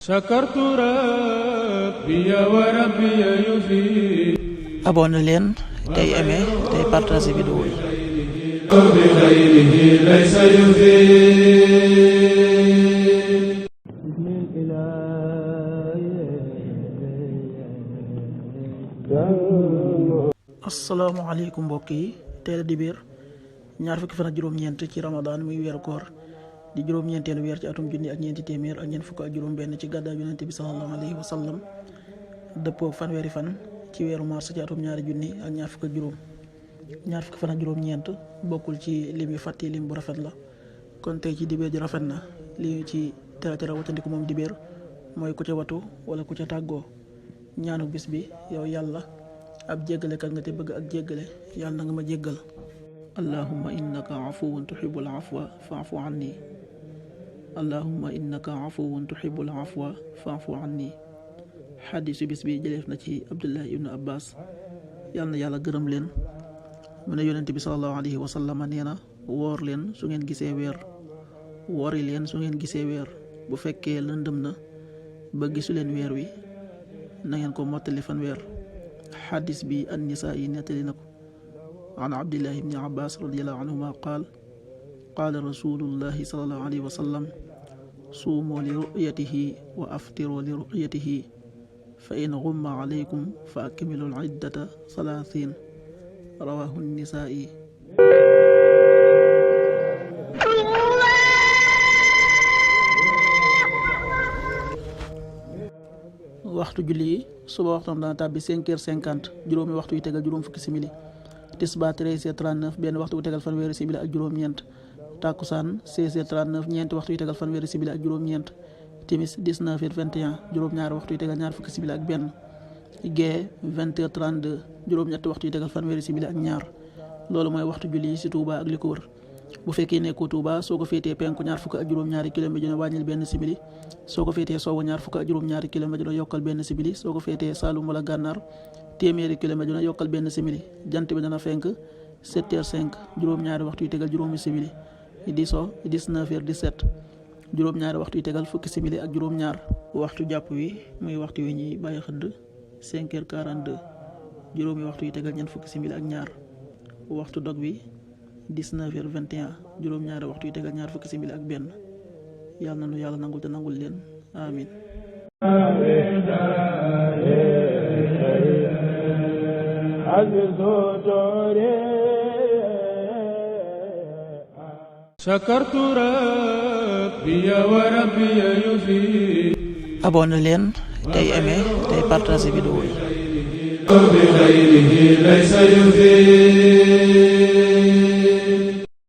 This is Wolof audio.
sakartu rabbi wa rabbi yufi. abonné leen tey aimé tey partagé vidéo yi. bi xayrihi laysa yufi. asalaamaaleykum mbokk yi, tey la dibéer ñaar fukki fan ak juróom-ñeent ci Ramadan muy weeru koor di juróom-ñeenteelu weer ci atum junni ak ñeenti téeméer ak ñeent fukk ak juróom-benn ci gàddaay yonente bi sallallahu alayhi wa sallam, dëppoo fanweeri fan ci weeru mars ci atum ñaari junni ak ñaar fukk ak juróom. ñaar fukki fan ak juróom-ñeent bokkul ci lim yu fàtti lim bu rafet la, kon tey ci dibéer ji rafet na. li ci tera watandiku moom dibéer mooy ku ca watu wala ku ca tàggoo. ñaanu bis bi: yow yàlla, ab jéggalekat nga te bëgg ak jéggale, yàlla na nga ma jéggal. allahumma innaka afuwun tuhibbul afwa fa'fu anni. allahumma innaka afuwun tuhibbul afwa fa'fu anni. xadiisu bis bi jëleef na ci Abdullah ibnu Abbas, yàlla na yàlla gërëm leen, mu ne yonent bi sallallahu alayhi wa sallam nee na: woor leen su ngeen gisee weer, woori leen su ngeen gisee weer. bu fekkee lëndëm na ba gisu leen weer wi, na ngeen ko mottali fanweer. xadis bi an-Nisaa yi nettali na ko. an Abdillah ibni Abbas radiallahu anhuma qaal: qaala rasulullahi sallallahu alayhi wa sallam: suumoo li ru'yatihi wa aftiroo li ru'yatihi, fa in gumma alaykum fa akmilu al-iddata 30. rawahu an-Nisaa yi. waxtu julli yi: suba waxtam dana tàbbi 5h50, juróomi waxtu yu tegal juróom fukki simili. tisbaar 13h39, benn waxtu yu tegal fanweeri simili ak juróom-ñeent. takkusaan 16h39, ñeenti waxtu yu tegal fanweeri simili ak juróom-ñeent. timis 19h21, juróom-ñaari waxtu yu tegal ñaar fukki simili ak benn. gee 20h32, juróom-ñetti waxtu yu tegal fanweeri simili ak ñaar. loolu mooy waxtu julli yi ci Touba ak li ko wër. bu fekkee nekkoo Touba, soo ko féetee penku ñaar fukk ak juróom-ñaari kilomètre dina wàññil benn simili. soo ko féetee sowwu ñaar fukk ak juróom-ñaari kilomètre dina yokkal benn simili. soo ko féetee Saalum wala Gànnaar, téeméeri kilomètre dina yokkal benn simili. jant bi dana fenk 7h05, juróom-ñaari waxtu yu tegal juróomi simili. di so 19h17, juróom-ñaari waxtu yu tegal fukki simili ak juróom-ñaar. waxtu jàpp wi muy waxtu wi ñuy bàyyi xëdd 5h42, juróomi waxtu yu tegal ñeent fukki simili ak ñaar. waxtu dog wi 19h21, juróom-ñaari waxtu yu tegal ñaar fukki simili ak benn. yàlla na nu yàlla nangul te nangul leen, amin. sakartu rabbi wa rabbi yufi. abonné leen tey aimé tey partagé vidéo yi. bi xayrihi laysa yufi.